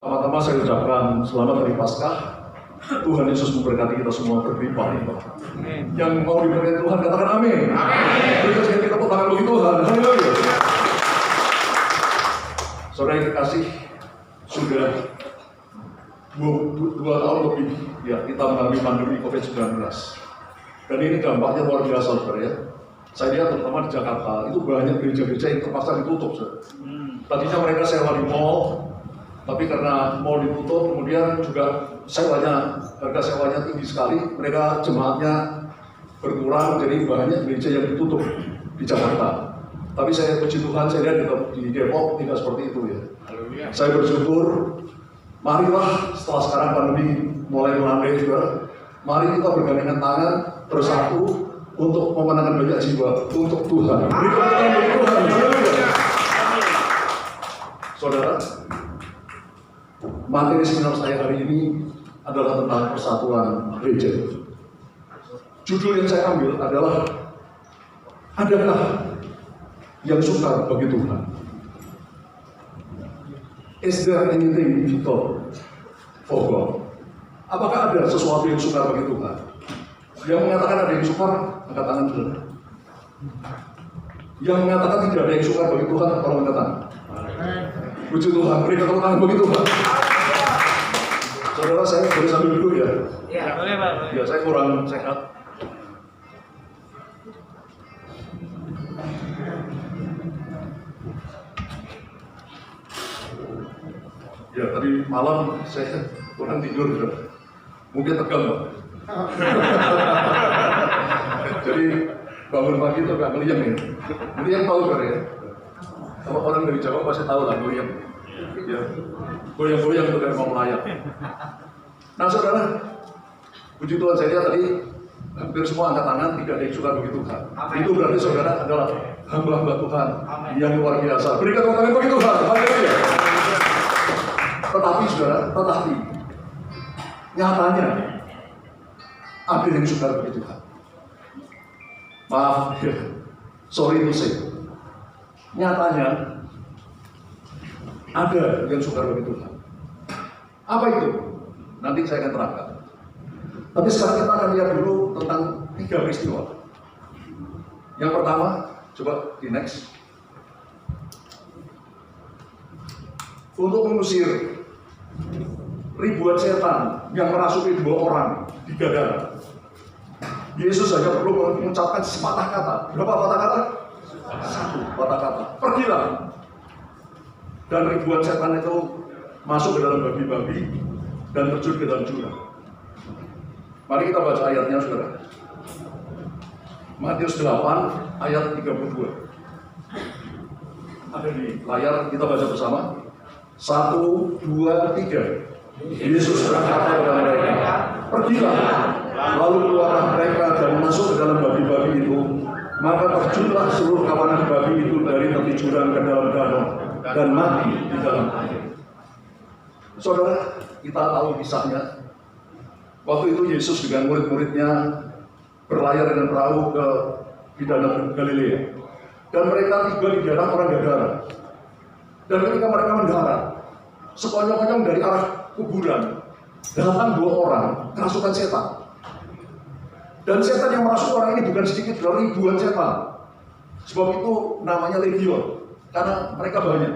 Pertama-tama saya ucapkan selamat hari Paskah. Tuhan Yesus memberkati kita semua berlimpah-limpah. Yang mau diberkati Tuhan katakan amin. Berikan sekali kita tepuk tangan bagi Tuhan. Haleluya. Saudara yang terkasih, sudah 2 tahun lebih ya kita mengalami pandemi COVID-19. Dan ini dampaknya luar biasa, saudara ya. Saya lihat terutama di Jakarta itu banyak gereja-gereja yang terpaksa ditutup, saudara. Tadinya mereka sewa di mall, tapi karena mall ditutup, kemudian juga harga sewanya tinggi sekali, mereka jemaatnya berkurang, jadi banyak gereja yang ditutup di Jakarta. Tapi saya puji Tuhan, saya lihat di Depok tidak seperti itu ya. Saya bersyukur, marilah setelah sekarang pandemi mulai melandai juga, mari kita bergandengan tangan bersatu untuk memenangkan banyak jiwa untuk Tuhan. Berikan tangan bagi Tuhan. Saudara, materi seminar saya hari ini adalah tentang persatuan gereja. Judul yang saya ambil adalah adakah yang sukar bagi Tuhan? Is there anything difficult for God? Apakah ada sesuatu yang sukar bagi Tuhan? Yang mengatakan ada yang sukar, angkat tangan saudara. Yang mengatakan tidak ada yang sukar bagi Tuhan, tolong angkat tangan. Puji Tuhan, berikan tepuk tangan bagi Tuhan. Saudara, saya boleh sambil duduk ya? Ya, boleh Pak. Ya, saya kurang sehat. Ya, tadi malam saya kurang tidur juga. Mungkin tegang, Pak. Jadi bangun pagi itu agak ngeliam ya. Ngeliam tahu kan ya? Kalau orang dari Jawa pasti tahu lah ngeliam. Ya, goyang-goyang itu kayak mau melayang. Nah saudara, puji Tuhan saya lihat tadi hampir semua angkat tangan, tidak ada yang suka bagi Tuhan. Itu berarti saudara adalah hamba-hamba Tuhan yang luar biasa. Berikan tepuk tangan bagi Tuhan. Haleluya. Tetapi nyatanya ada yang suka bagi Tuhan. Maaf, sorry to say. Nyatanya ada yang suka bagi Tuhan. Apa itu? Nanti saya akan terangkan. Tapi sekarang kita akan lihat dulu tentang 3 peristiwa. Yang pertama, coba di next. Untuk mengusir ribuan setan yang merasuki 2 orang di Gadara, Yesus hanya perlu mengucapkan sepatah kata. Berapa patah kata? 1 patah kata. Pergilah. Dan ribuan setan itu masuk ke dalam babi-babi dan terjun ke dalam jurang. Mari kita baca ayatnya, saudara. Matius 8 ayat 32. Ada di layar, kita baca bersama. 1, 2, 3. Yesus berkata kepada mereka, pergilah. Lalu keluarlah mereka dan masuk ke dalam babi-babi itu. Maka terjunlah seluruh kawanan babi itu dari tepi jurang ke dalam danau dan mati di dalam air. Saudara, kita tahu kisahnya. Waktu itu Yesus dengan murid-muridnya berlayar dengan perahu di danau Galilea. Dan mereka tiba di daerah orang Gadara. Dan ketika mereka mendarat, sekonyong-konyong dari arah kuburan datang 2 orang kerasukan setan. Dan setan yang merasuk orang ini bukan sedikit, ribuan setan. Sebab itu namanya legion, karena mereka banyak.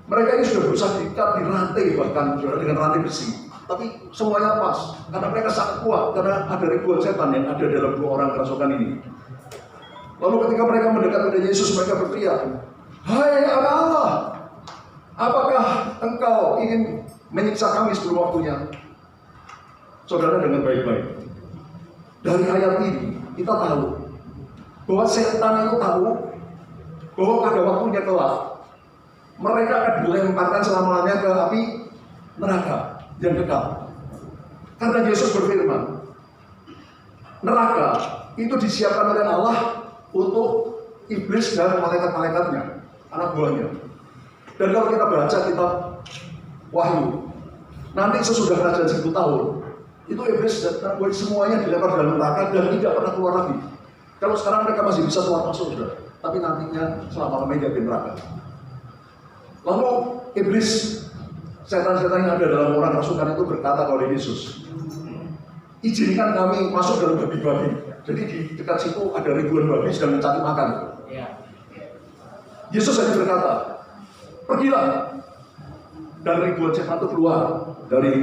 Mereka ini sudah berusaha diikat di rantai, bahkan dengan rantai besi. Tapi semuanya pas, karena mereka sangat kuat, karena ada ribuan setan yang ada dalam 2 orang kerasukan ini. Lalu ketika mereka mendekat kepada Yesus, mereka berteriak, "Hai anak Allah, apakah engkau ingin menyiksa kami sebelum waktunya?" Saudara, dengan baik-baik. Dari ayat ini kita tahu bahwa setan itu tahu bahwa pada waktunya kelak mereka akan dilemparkan selama-lamanya ke api neraka yang kekal. Karena Yesus berfirman, neraka itu disiapkan oleh Allah untuk iblis dan malaikat-malaikatnya, anak buahnya. Dan kalau kita baca kitab Wahyu, nanti sesudah kerajaan 1000 tahun, itu iblis dan semuanya dilempar dalam neraka dan tidak pernah keluar lagi. Kalau sekarang mereka masih bisa keluar masuk, tapi nantinya selama-lamanya di neraka. Lalu iblis, setan-setan yang ada dalam orang rasukan itu berkata kepada Yesus, izinkan kami masuk dalam babi-babi. Jadi di dekat situ ada ribuan babi sedang mencari makan. Yesus hanya berkata, pergilah. Dan ribuan setan itu keluar dari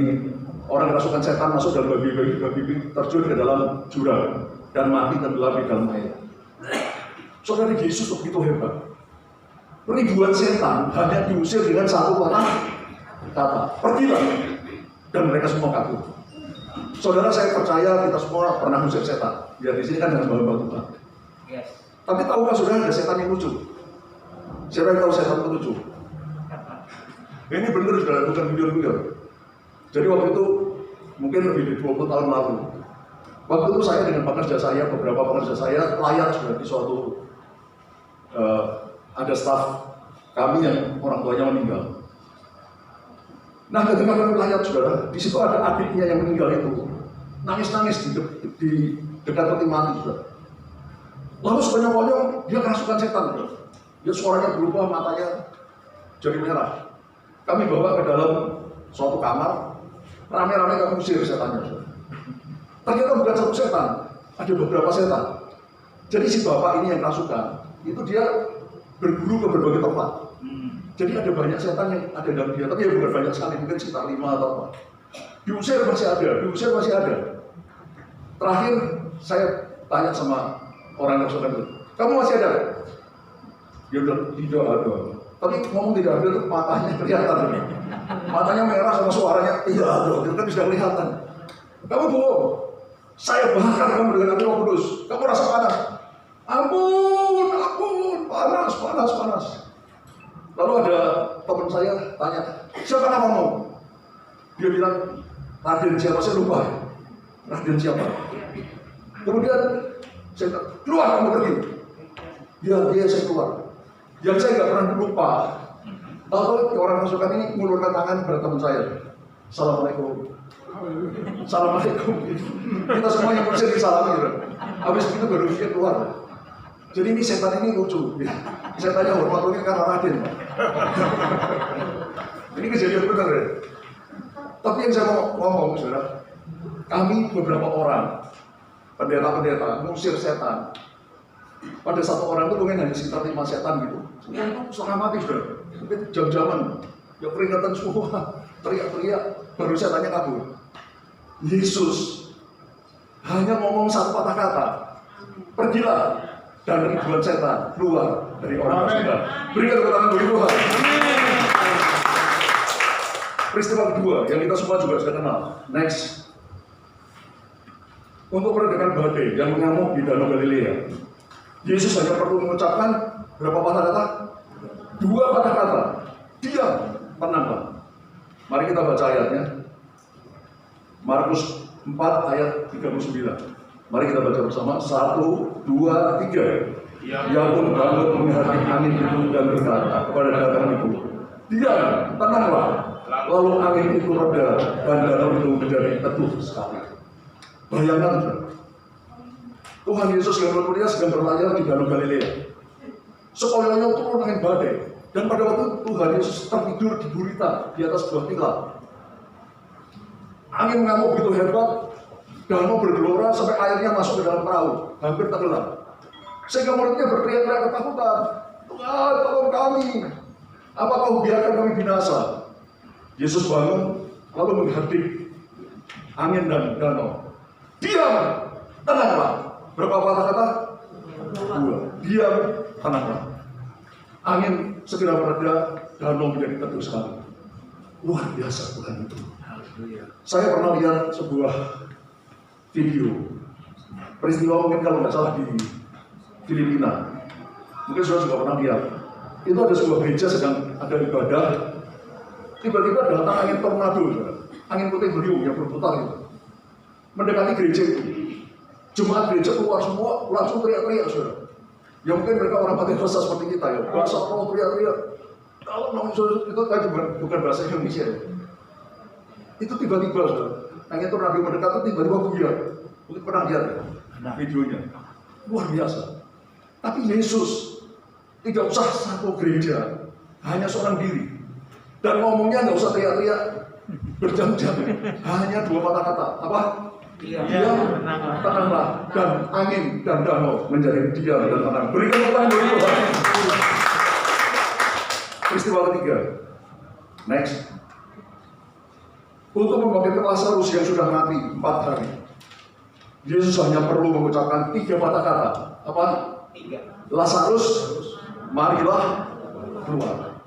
orang rasukan setan, masuk dalam babi-babi, terjun ke dalam jurang dan mati tenggelam di dalam air. Saudara, Yesus begitu hebat. Ribuan setan hanya diusir dengan satu kata, pergilah. Dan mereka semua kabur. Saudara, saya percaya kita semua pernah usir setan. Ya di sini kan dengan hamba Tuhan. Yes. Tapi tahukah saudara ada setan yang lucu? Siapa yang tahu setan itu lucu? Ini benar sudah, bukan video-video. Jadi waktu itu mungkin lebih dari 20 tahun lalu. Waktu itu saya dengan pekerja saya, beberapa pekerja saya layat sudah di suatu ada staf kami yang orang tuanya meninggal. Nah, ketika kami layat saudara, di situ ada adiknya yang meninggal itu nangis-nangis di dekat peti mati saudara. Lalu sekonyong-konyong dia kerasukan setan saudara. Dia suaranya berubah, matanya jadi merah. Kami bawa ke dalam suatu kamar, rame-rame kami usir setannya. Ternyata bukan satu setan, ada beberapa setan. Jadi si bapak ini yang kerasukan, itu dia berburu ke berbagai tempat. Jadi ada banyak setan yang ada dalam dia, tapi ya bukan banyak sekali, mungkin sekitar 5 atau apa. Diusir masih ada. Terakhir saya tanya sama orang yang kerasukan itu, kamu masih ada? Dia bilang, tidak ada. Tapi ngomong tidak ada itu matanya kelihatan. Matanya merah sama suaranya tidak ada. Itu kan sudah kelihatan. Kamu bohong. Saya bakar kamu dengan api Roh Kudus. Kamu rasa panas. Ampun, panas. Lalu ada teman saya tanya, siapa namamu? Dia bilang, Raden siapa? Saya lupa. Raden siapa? Kemudian saya bilang, keluar kamu pergi. Dia saya keluar. Yang saya nggak pernah lupa, lalu orang rasukan ini mengulurkan tangan pada teman saya. Assalamualaikum. Kita semuanya mesti disalami gitu. Habis itu baru dia keluar. Jadi ini setan ini lucu. Setannya hormat ini karena Raden. Ini kejadian benar ya. Tapi yang saya mau ngomong saudara, kami beberapa orang pendeta-pendeta mengusir setan. Pada satu orang itu mungkin hanya sekitar 5 setan gitu. Semua itu setengah mati sudah. Mungkin jam-jaman, ya peringatan semua, teriak-teriak, baru setannya kabur. Yesus hanya ngomong satu patah kata, pergilah, dan ribuan setan keluar dari orang tersebut. Berikan tepuk tangan bagi Tuhan. Peristiwa kedua yang kita semua juga sudah kenal. Next, untuk meredakan badai yang mengamuk di Danau Galilea, Yesus hanya perlu mengucapkan berapa patah kata? 2 patah kata. Diam, tenanglah. Mari kita baca ayatnya. Markus 4 ayat 39. Mari kita baca bersama. 1, 2, 3. Ia pun bangun menghadapi angin itu dan berkata kepada danau itu, diam, tenanglah. Lalu angin itu reda dan danau itu menjadi teduh sekali. Bayangkan, Tuhan Yesus yang mulia sedang berlayar di Danau Galilea. Sekonyong turun angin badai. Dan pada waktu Tuhan Yesus tertidur di gurita di atas sebuah tilam. Angin mengamuk begitu hebat, danau bergelora sampai airnya masuk ke dalam perahu, hampir tenggelam. Sehingga muridnya berteriak-teriak ketakutan, Tuhan tolong kami, apa kau biarkan kami binasa? Yesus bangun lalu menghadap angin dan danau. Diam, tenanglah. Berapa patah kata? 2. Diam, tenanglah. Angin segera mereda, danau menjadi teduh sekali. Luar biasa Tuhan itu. Saya pernah lihat sebuah video peristiwa, mungkin kalau nggak salah di Filipina. Mungkin saudara juga pernah lihat. Itu ada sebuah gereja sedang ada ibadah. Tiba-tiba datang angin tornado, angin puting beliung yang berputar itu, mendekati gereja itu. Jemaat gereja keluar semua, langsung teriak-teriak saudara. Ya mungkin mereka orang Pentekosta seperti kita ya, bahasa roh teriak-teriak. Kalau maksud itu kan bukan bahasa Indonesia ya. Itu tiba-tiba saudara, angin tornado mendekat itu tiba-tiba buyar. Mungkin pernah lihat ya videonya. Luar biasa. Tapi Yesus tidak usah satu gereja, hanya seorang diri. Dan ngomongnya nggak usah teriak-teriak berjam-jam, hanya 2 kata-kata. Apa? Diam, tenanglah, dan angin dan danau menjadi diam dan tenang. Berikan tepuk tangan bagi Tuhan. Peristiwa ketiga. Next. Untuk membangkitkan Lazarus yang sudah mati 4 hari, Yesus hanya perlu mengucapkan 3 kata-kata. Apa? 3. Lazarus, marilah keluar.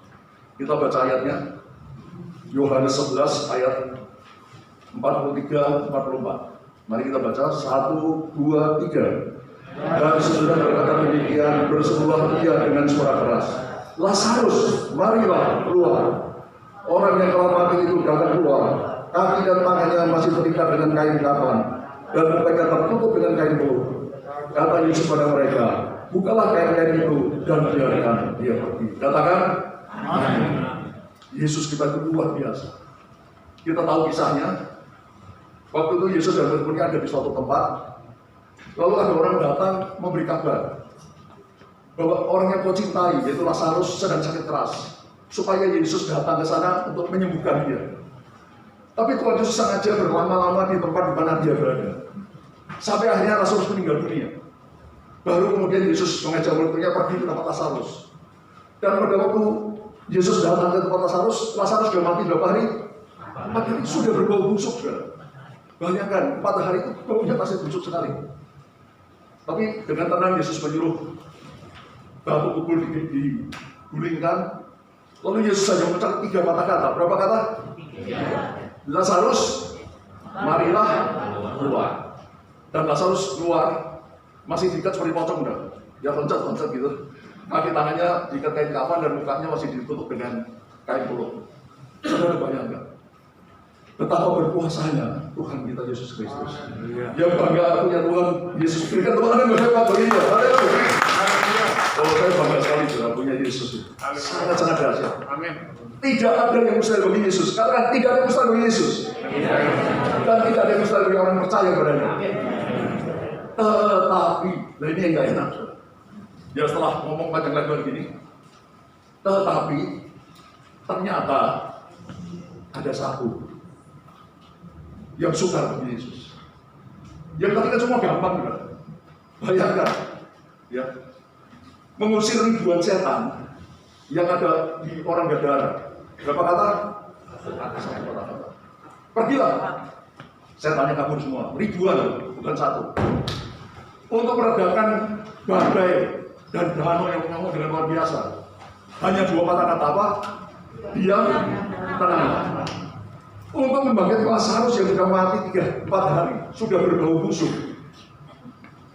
Kita baca ayatnya. Yohanes 11 ayat 43-44. Mari kita baca 1, 2, 3. Dan sesudah berkata demikian, berserulah ia dengan suara keras, Lazarus, marilah keluar. Orang yang telah mati itu datang keluar. Kaki dan tangannya masih terikat dengan kain kafan, dan mukanya tertutup dengan kain bulu. Kata Yesus pada mereka, bukalah kain-kain itu dan biarkan dia pergi. Katakan, amin. Yesus kita itu luar biasa. Kita tahu kisahnya. Waktu itu Yesus dan murid-muridnya ada di suatu tempat. Lalu ada orang datang memberi kabar bahwa orang yang kau cintai, yaitu Lazarus, sedang sakit keras, supaya Yesus datang ke sana untuk menyembuhkan dia. Tapi Tuhan Yesus sengaja berlama-lama di tempat di mana dia berada, sampai akhirnya Lazarus meninggal dunia. Baru kemudian Yesus mengajak murid-muridnya pergi ke tempat Lazarus. Dan pada waktu Yesus datang ke tempat Lazarus sudah mati berapa hari? 4 hari, sudah berbau busuk, saudara. Bayangkan, 4 hari itu baunya masih busuk sekali. Tapi dengan tenang Yesus menyuruh batu kubur digulingkan. Lalu Yesus saja mengucapkan 3 kata-kata. Berapa kata? 3. Lazarus, marilah keluar. Dan Lazarus keluar, masih diikat seperti pocong, dah. Ya loncat-loncat gitu. Kaki tangannya diikat kain kafan dan mukanya masih ditutup dengan kain pulung. Saudara bayangkan betapa berkuasanya Tuhan kita Yesus Kristus. Yang bangga punya Tuhan Yesus. Berikan tepuk tangan yang hebat bagi dia. Oh, saya bangga sekali sudah punya Yesus. Sangat-sangat dahsyat. Amin. Tidak ada yang mustahil bagi Yesus. Katakan, tidak ada yang mustahil bagi Yesus. Dan tidak ada yang mustahil bagi orang percaya kepadanya. Tetapi, nah ini yang gak enak. Ya setelah ngomong panjang lebar gini, tetapi ternyata ada satu yang sukar bagi Yesus. Yang tadi kan semua gampang, kan? Bayangkan, ya, mengusir ribuan setan yang ada di orang Gadara. Berapa kata? Pergilah. Setannya kabur semua, ribuan, bukan satu. Untuk meredakan badai dan danau yang mengamuk dengan luar biasa, hanya 2 kata-kata apa? Diam, tenang. Untuk membangkitkan Lazarus yang sudah mati 3-4 hari, sudah berbau busuk,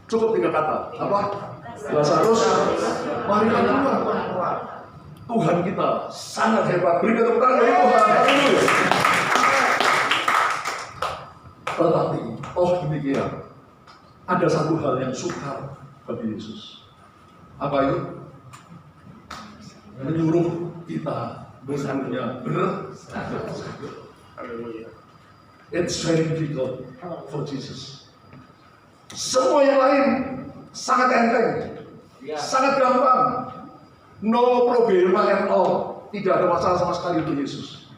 cukup 3 kata. Apa? Lazarus, marilah keluar. Tuhan kita sangat hebat. Berikan tepuk tangan bagi Tuhan. Haleluya. Tetapi, demikian, ada satu hal yang sukar bagi Yesus. Apa itu? Menyuruh kita bersambungnya bersatu. It's very difficult for Jesus. Semua yang lain sangat enteng, sangat gampang, no problema at all, tidak ada masalah sama sekali untuk Yesus.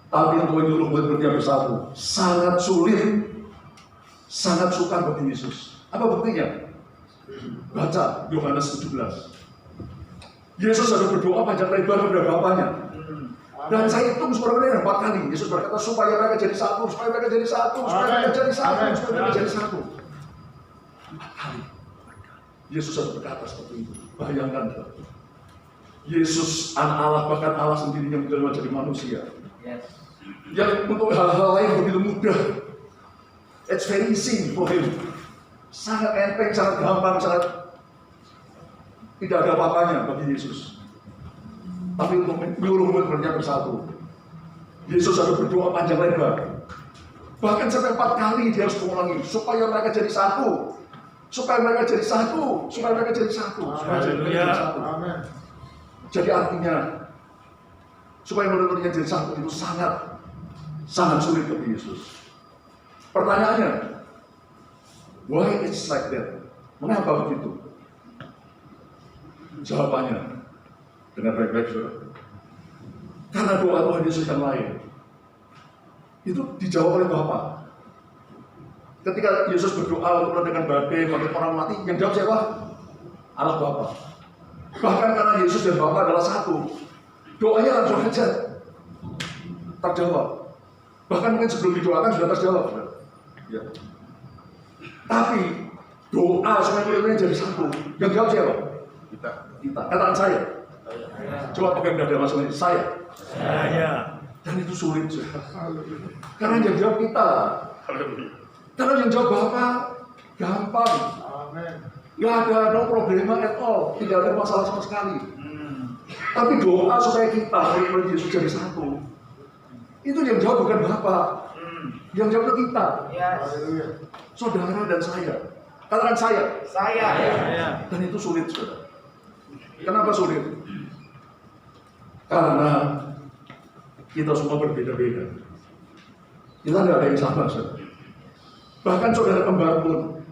Tapi untuk menyuruh murid-muridnya bersatu sangat sulit, sangat sukar bagi Yesus. Apa buktinya? Baca Yohanes 17. Yesus ada berdoa panjang lebar kepada Bapaknya. Dan saya hitung suara-suaranya 4 kali. Yesus berkata supaya mereka jadi satu, supaya mereka jadi satu, supaya mereka jadi satu, supaya mereka jadi satu. 4 kali. Yesus ada berkata seperti itu. Bayangkan, Yesus anak Allah, bahkan Allah sendiri yang menjadi manusia. Yang untuk hal-hal lain begitu mudah. It's very easy for him. Sangat enteng, sangat gampang, sangat tidak ada apa-apanya bagi Yesus. Tapi untuk menyuruh murid-muridnya bersatu, Yesus harus berdoa panjang lebar. Bahkan sampai 4 kali dia harus mengulangi supaya mereka jadi satu, supaya mereka jadi satu, supaya mereka jadi satu, supaya mereka jadi satu. Amen. Jadi artinya supaya murid-muridnya jadi satu itu sangat sulit bagi Yesus. Pertanyaannya, why it's like that? Mengapa begitu? Jawabannya dengan baik-baik, saudara. Karena doa Tuhan Yesus yang lain itu dijawab oleh Bapa. Ketika Yesus berdoa untuk dengan badai, bagi orang mati, yang jawab siapa? Allah Bapa. Bahkan karena Yesus dan Bapa adalah satu, doanya langsung saja terjawab. Bahkan mungkin sebelum didoakan sudah terjawab. Ya. Tapi doa supaya murid-muridnya jadi satu, yang jawab siapa? Kita. Katakan saya. Coba pegang dada masing-masing. Saya. Dan itu sulit. Karena yang jawab kita. Karena yang jawab Bapa gampang. Nggak ada no problema at all. Tidak ada masalah sama sekali. Tapi doa supaya kita murid-murid Yesus jadi satu, itu yang jawab bukan Bapa. Yang jawab itu kita. Saudara dan saya. Katakan saya. Dan itu sulit, saudara. Kenapa sulit? Karena kita semua berbeda-beda. Kita tidak ada yang sama, saudara. Bahkan saudara kembar pun,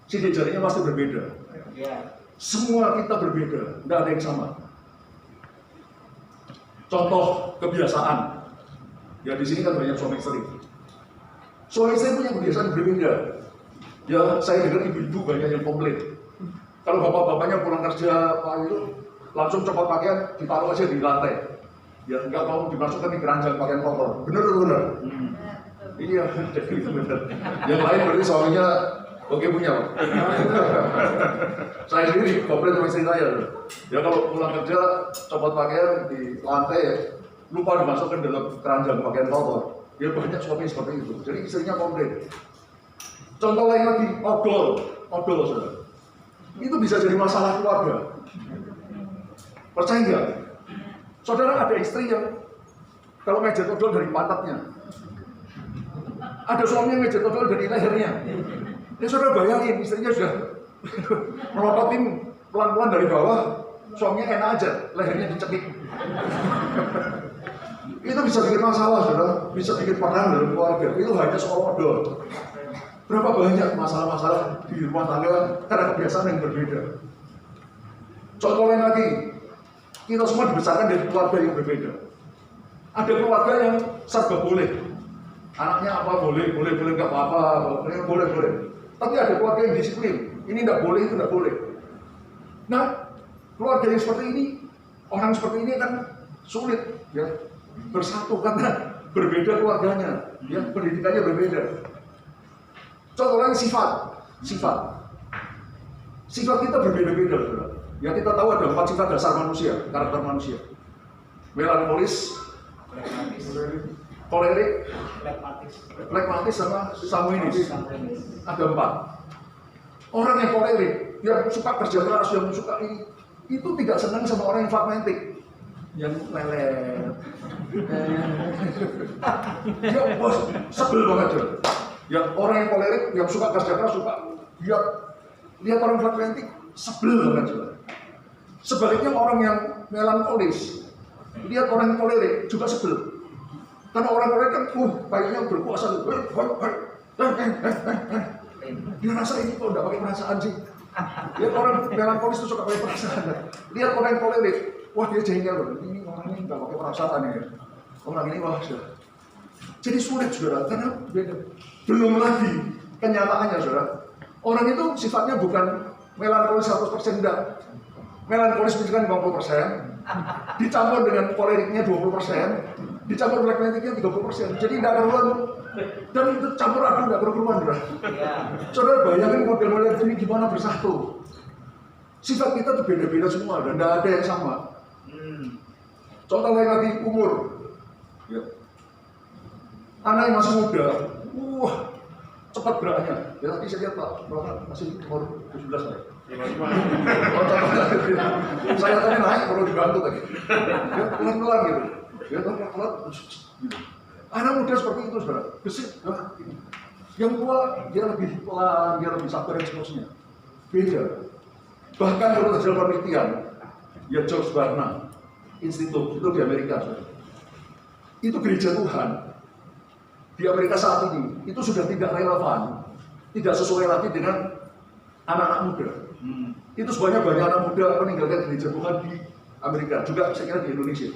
sidik jarinya pasti berbeda. Semua kita berbeda, tidak ada yang sama. Contoh kebiasaan. Ya di sini kan banyak suami istri. Suami istri punya kebiasaan berbeda. Ya saya dengar ibu-ibu banyak yang komplain. Kalau bapak-bapaknya pulang kerja, itu langsung copot pakaian, ditaruh aja di lantai. Ya nggak mau dimasukkan di keranjang pakaian kotor. Bener. Iya, jadi itu bener. Yang lain berarti suaminya oke punya. Saya sendiri komplain sama istri saya. Ya kalau pulang kerja, copot pakaian di lantai, lupa dimasukkan dalam keranjang pakaian kotor. Ya banyak suami seperti itu. Jadi istrinya komplain. Contoh lain lagi, odol, saudara. Itu bisa jadi masalah keluarga. Percaya nggak? Saudara ada istri yang kalau meja odol dari pantatnya, ada suami yang meja odol dari lehernya. Ya saudara bayangin, istrinya sudah melototin pelan-pelan dari bawah, suaminya enak aja, lehernya dicekik. Itu bisa bikin masalah, saudara. Bisa bikin perang dalam keluarga. Itu hanya soal odol. Berapa banyak masalah-masalah di rumah tangga karena kebiasaan yang berbeda. Contoh lain lagi, kita semua dibesarkan dari keluarga yang berbeda. Ada keluarga yang serba boleh. Anaknya apa boleh nggak apa-apa, boleh. Tapi ada keluarga yang disiplin. Ini nggak boleh, itu nggak boleh. Nah, keluarga yang seperti ini, orang seperti ini kan sulit ya bersatu karena berbeda keluarganya, ya pendidikannya berbeda. Contoh lain sifat kita berbeda-beda, saudara. Ya kita tahu ada 4 sifat dasar manusia, karakter manusia. Melankolis, kolerik, flegmatis sama sanguinis. Ada 4. Orang yang kolerik, yang suka kerja keras, yang suka ini, itu tidak senang sama orang yang flegmatik, yang lelet. Dia bos, sebel banget dia. Ya orang yang kolerik, yang suka kerja keras, suka lihat orang flegmatik, sebel banget juga. Sebaliknya orang yang melankolis, lihat orang yang kolerik juga sebel. Karena orang kolerik kan, kayaknya berkuasa. Dia rasa ini kok nggak pakai perasaan sih. Lihat orang melankolis itu suka pakai perasaan. Lihat orang yang kolerik, wah dia jengkel loh. Ini orang ini nggak pakai perasaan ya. Orang ini wah sudah. Jadi sulit saudara, karena beda. Belum lagi kenyataannya saudara. Orang itu sifatnya bukan melankolis 100% enggak. Melankolis misalkan 50%, dicampur dengan koleriknya 20%, dicampur flegmatiknya 30%. Jadi tidak keruan. Dan itu campur aduk tidak keruan, saudara. Saudara bayangin model-model ini gimana bersatu. Sifat kita itu beda-beda semua dan tidak ada yang sama. Contoh lain lagi umur. Ya. Anak yang masih muda, cepat geraknya. Ya tadi saya lihat Pak, masih umur 17 saya. Saya tadi naik perlu dibantu tadi. Ya pelan-pelan gitu. Ya pelan-pelan. Anak muda seperti itu saudara, gesit. Yang tua dia lebih pelan, dia lebih sabar dan seterusnya. Beda. Bahkan menurut hasil penelitian, ya George Barna Institute itu di Amerika, saudara. Itu gereja Tuhan di Amerika saat ini itu sudah tidak relevan, tidak sesuai lagi dengan anak-anak muda. Itu sebanyak banyak anak muda meninggalkan gereja Tuhan di Amerika, juga saya kira di Indonesia.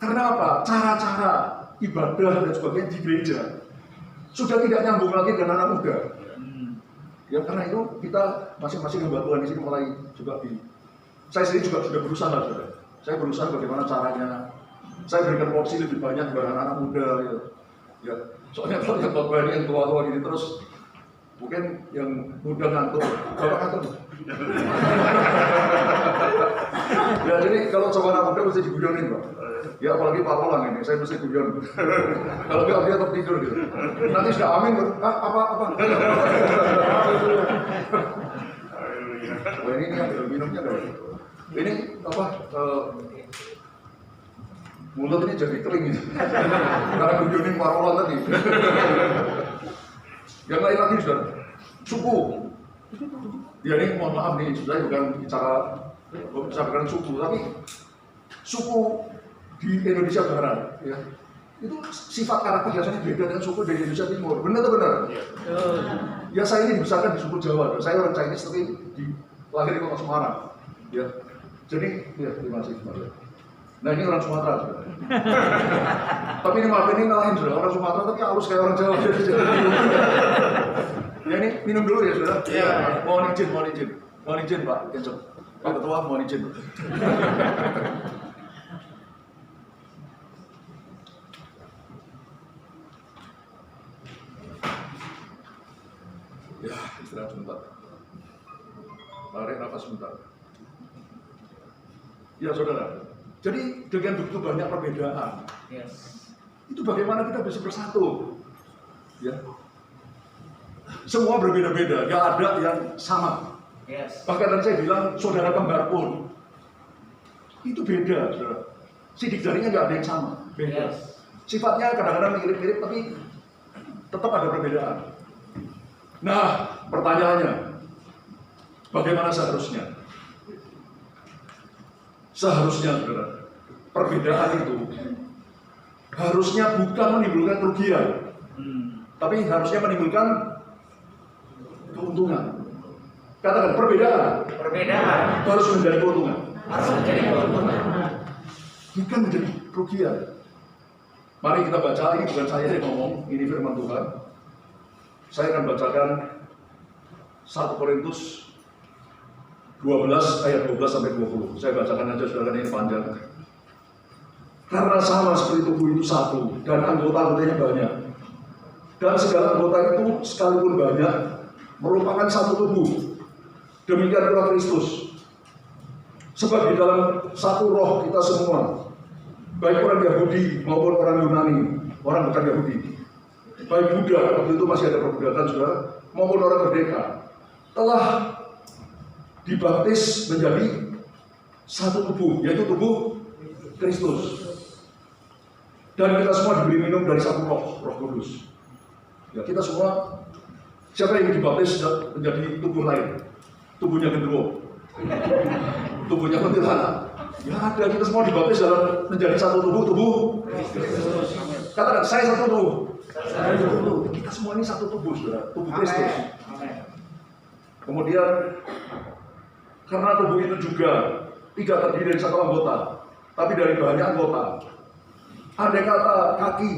Karena apa? Cara-cara ibadah dan sebagainya di gereja sudah tidak nyambung lagi dengan anak muda. Ya karena itu kita masing-masing hamba Tuhan di sini mulai juga saya sendiri juga sudah berusaha, saudara. Saya berusaha bagaimana caranya. Saya berikan porsi lebih banyak kepada anak muda. Ya. Soalnya kalau yang khotbah yang tua-tua gini terus, mungkin yang muda ngantuk, bapak ngantuk. Ya jadi kalau sama anak muda mesti diguyonin, Pak. Ya apalagi Pak Polang ini, saya mesti guyon. Kalau nggak dia tetap tidur gitu. Nanti sudah amin, apa? Wah ini ada minumnya kan? Ini apa? Mulut ini jadi kering gitu. Karena guyonin Pak Polang tadi. Yang lain lagi sudah suku. Ya ini mohon maaf nih, saya bukan bicara suku, tapi suku di Indonesia Barat, ya itu sifat karakter biasanya beda dengan suku di Indonesia Timur. Benar atau benar? Ya saya ini dibesarkan di suku Jawa, saya orang Chinese tapi lahir di kota Semarang. Ya, jadi ya terima kasih. Nah ini orang Sumatera juga. Tapi ini maaf ini ngalahin sudah orang Sumatera tapi halus kayak orang Jawa. Ya ini minum dulu ya sudah. Iya. Mohon izin Pak. Pak Ketua mohon izin. Ya istirahat sebentar. Tarik nafas sebentar. Ya saudara. Jadi dengan begitu banyak perbedaan, itu bagaimana kita bisa bersatu? Ya, semua berbeda-beda, nggak ada yang sama. Bahkan tadi saya bilang saudara kembar pun itu beda, saudara. Sidik jarinya nggak ada yang sama, beda. Sifatnya kadang-kadang mirip-mirip, tapi tetap ada perbedaan. Nah, pertanyaannya, bagaimana seharusnya? Seharusnya, saudara, perbedaan itu harusnya bukan menimbulkan kerugian, tapi harusnya menimbulkan keuntungan. Katakan perbedaan harus menjadi keuntungan, bukan menjadi kerugian. Mari kita baca, ini bukan saya yang ngomong, ini firman Tuhan. Saya akan bacakan 1 Korintus 12 ayat 12 sampai 20. Saya bacakan aja saudara, ini panjang. Karena sama seperti tubuh itu satu dan anggota-anggotanya banyak. Dan segala anggota itu sekalipun banyak merupakan satu tubuh. Demikian pula Kristus. Sebab di dalam satu roh kita semua, baik orang Yahudi maupun orang Yunani, orang bukan Yahudi, baik budak, waktu itu masih ada perbudakan juga, maupun orang merdeka, telah dibaptis menjadi satu tubuh, yaitu tubuh Kristus. Dan kita semua diberi minum dari satu roh, Roh Kudus. Ya, kita semua, siapa yang dibaptis menjadi tubuh lain? Tubuhnya genderuwo, tubuhnya kuntilanak. Ya ada, kita semua dibaptis dalam menjadi satu tubuh Kristus. Katakan, saya satu tubuh. Kita semua ini satu tubuh, saudara, tubuh Kristus. Kemudian karena tubuh itu juga tidak terdiri dari satu anggota, tapi dari banyak anggota. Andai kata kaki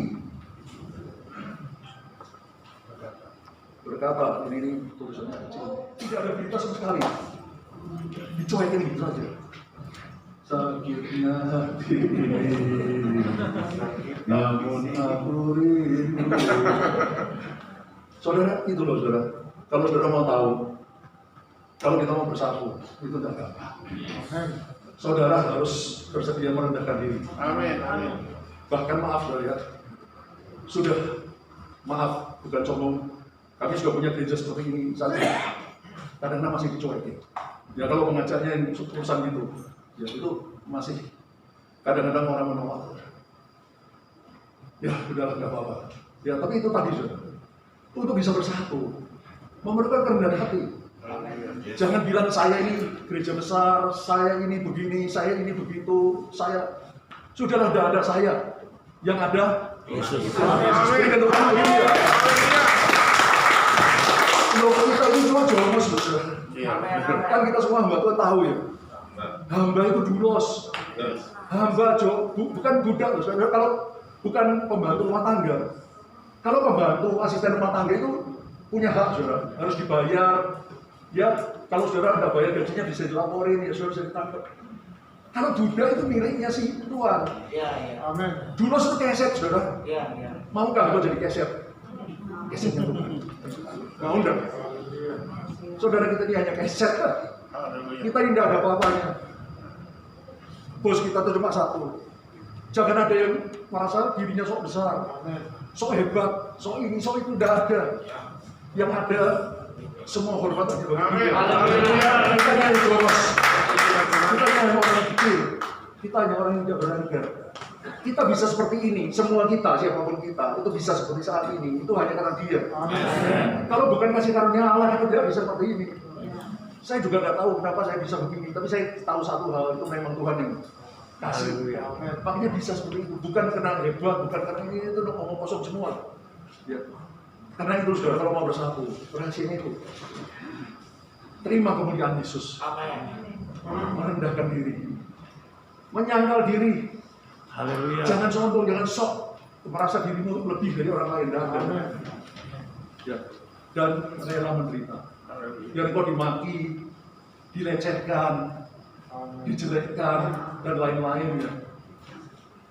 berkata, ini tulisannya kecil, tidak ada berita sama sekali, dicuekin gitu saja. Sakitnya hati ini, namun aku rindu. Saudara, itu loh saudara. Kalau saudara mau tahu, kalau kita mau bersatu, itu tidak gampang. Saudara harus bersedia merendahkan diri. Amin. Bahkan maaf saudara, sudah maaf, bukan sombong. Kami sudah punya gereja seperti ini saja. Kadang-kadang masih dicuekin. Ya kalau mengajarnya yang urusan gitu, ya itu masih kadang-kadang orang menolak. Ya udahlah, nggak apa-apa. Ya tapi itu tadi saudara, untuk bisa bersatu memerlukan kerendahan hati. Jangan bilang saya ini gereja besar, saya ini begini, saya ini begitu, saya sudahlah, tidak ada saya, yang ada Yesus. Berikan tepuk tangan bagi Dia. Loh, kita itu cuma jomos, saudara. Kan kita semua hamba Tuhan tahu ya. Hamba itu dulos. Hamba bukan budak loh, saudara. Kalau bukan pembantu rumah tangga, kalau pembantu asisten rumah tangga itu punya hak, saudara, harus dibayar. Ya, kalau saudara nggak bayar gajinya bisa dilaporin, ya saudara bisa ditangkap. Kalau budak itu miliknya si tuan. Iya. Amin. Dulu itu keset, saudara. Iya. Mau nggak kau jadi keset? Kesetnya Tuhan. Mau nggak? Saudara kita ini hanya keset. Kita ini nggak ada apa-apanya. Bos kita itu cuma satu. Jangan ada yang merasa dirinya sok besar, sok hebat, sok ini, sok itu, tidak ada. Yang ada semua hormat bagi dia. Kita hanya boros. Kita hanya orang kecil. Kita hanya orang yang tidak berharga. Kita bisa seperti ini, semua kita, siapapun kita, itu bisa seperti saat ini. Itu hanya karena dia. Kalau bukan kasih karunia Allah, kita tidak bisa seperti ini. Saya juga nggak tahu kenapa saya bisa begini, tapi saya tahu satu hal, itu memang Tuhan yang kasih. Makanya bisa seperti itu, bukan karena hebat, bukan karena ini, itu ngomong kosong semua. Ya. Karena itu saudara, kalau mau bersatu, rahasianya itu terima kemuliaan Yesus. Merendahkan diri, menyangkal diri. Haleluya. Jangan sombong, jangan sok merasa dirimu lebih dari orang lain. Ya. Dan rela menderita. Biar kau dimaki, dilecehkan, dijelekkan, dan lain-lain, ya.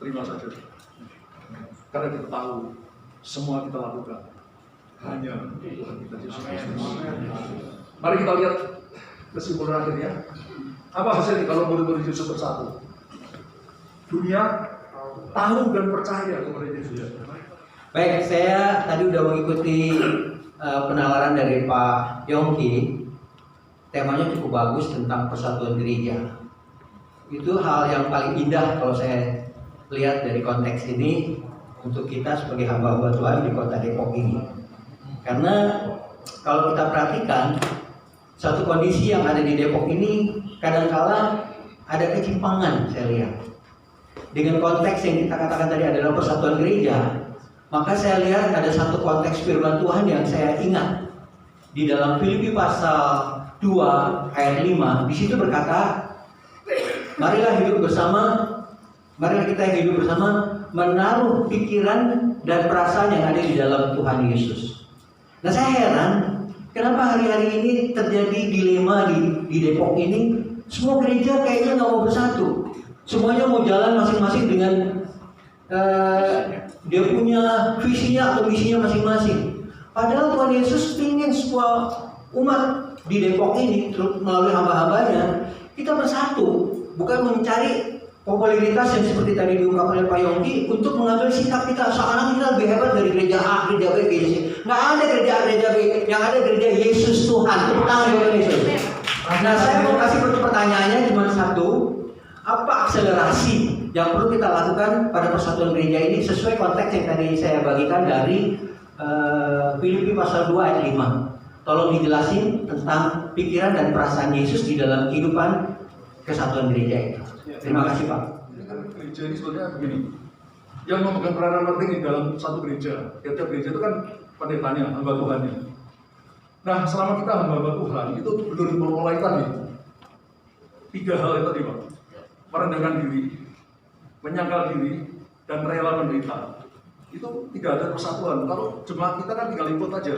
Terima saja. Karena kita tahu semua kita lakukan hanya Tuhan kita Yesus Kristus. Mari kita lihat kesimpulan akhirnya. Apa hasilnya kalau murid-murid Yesus bersatu? Dunia tahu dan percaya kepada Yesus. Baik, saya tadi udah mengikuti penalaran dari Pak Yongki. Temanya cukup bagus tentang persatuan gereja. Itu hal yang paling indah kalau saya lihat dari konteks ini untuk kita sebagai hamba-hamba Tuhan di kota Depok ini. Karena kalau kita perhatikan satu kondisi yang ada di Depok ini kadangkala ada ketimpangan, saya lihat. Dengan konteks yang kita katakan tadi adalah persatuan gereja, maka saya lihat ada satu konteks firman Tuhan yang saya ingat di dalam Filipi pasal 2 ayat 5. Di situ berkata, marilah kita hidup bersama, menaruh pikiran dan perasaan yang ada di dalam Tuhan Yesus. Nah, saya heran kenapa hari-hari ini terjadi dilema di Depok ini. Semua gereja kayaknya nggak mau bersatu. Semuanya mau jalan masing-masing dengan dia punya visinya atau misinya masing-masing. Padahal Tuhan Yesus ingin sebuah umat di Depok ini melalui hamba-hambanya kita bersatu, bukan mencari popularitas yang seperti tadi diungkapkan oleh Pak Yongki untuk mengambil sikap kita seakan kita lebih hebat dari gereja A, gereja B, gereja C. Nggak ada gereja B, yang ada gereja Yesus Tuhan. Tepuk tangan buat Yesus. Nah, saya mau kasih pertanyaannya cuma satu. Apa akselerasi yang perlu kita lakukan pada persatuan gereja ini sesuai konteks yang tadi saya bagikan dari Filipi pasal 2 ayat 5. Tolong dijelasin tentang pikiran dan perasaan Yesus di dalam kehidupan kesatuan gereja itu. Terima kasih Pak. Ini kan gereja ini sebenarnya begini. Yang memegang peranan penting di dalam satu gereja. Tiap gereja itu kan pendetanya, hamba Tuhannya. Nah, selama kita hamba Tuhan itu belum memulai tadi 3 hal itu tadi Pak. Merendahkan diri, menyangkal diri, dan rela menderita. Itu tidak ada persatuan. Kalau jemaat kita kan tinggal ikut aja.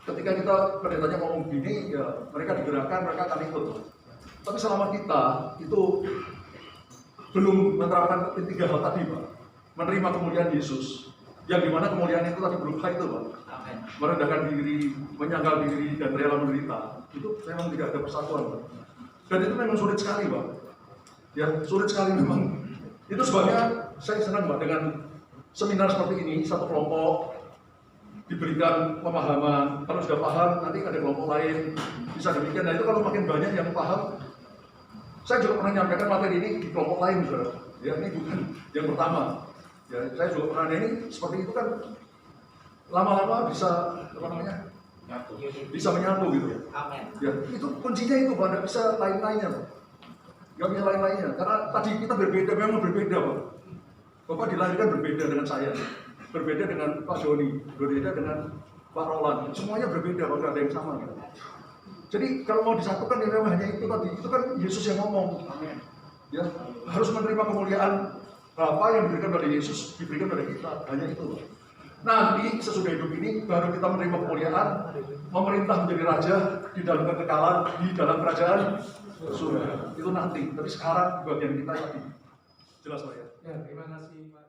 Ketika kita pendetanya ngomong begini, ya mereka digerakkan, mereka akan ikut. Tapi selama kita itu belum menerapkan 3 hal tadi Pak, menerima kemuliaan Yesus, yang dimana kemuliaan itu tadi berupa itu Pak, merendahkan diri, menyangkal diri, dan rela menderita, itu memang tidak ada persatuan Pak. Dan itu memang sulit sekali Pak. Ya, sulit sekali memang. Itu sebabnya saya senang Pak dengan seminar seperti ini, satu kelompok diberikan pemahaman. Kalau sudah paham, nanti ada kelompok lain bisa demikian. Nah itu kalau makin banyak yang paham, saya juga pernah menyampaikan materi ini di kelompok lain, saudara. Ya, ini bukan yang pertama. Ya, saya juga pernah ini seperti itu kan lama-lama bisa apa namanya? Bisa menyatu gitu ya. Amin. Ya, itu kuncinya itu Pak, nggak bisa lain-lainnya Pak. Nggak bisa lain-lainnya, karena tadi kita berbeda, memang berbeda Pak. Bapak dilahirkan berbeda dengan saya, berbeda dengan Pak Joni, berbeda dengan Pak Roland, semuanya berbeda, Pak, nggak ada yang sama gitu. Jadi kalau mau disatukan ya memang hanya itu tadi, itu kan Yesus yang ngomong. Amin. Ya, harus menerima kemuliaan Bapa yang diberikan dari Yesus, diberikan dari kita. Hanya itu. Nanti sesudah hidup ini baru kita menerima kemuliaan, memerintah menjadi raja di dalam kekekalan, di dalam kerajaan surga. Itu nanti. Tapi sekarang bagian kita ini. Jelas Pak ya? Ya, terima kasih Pak.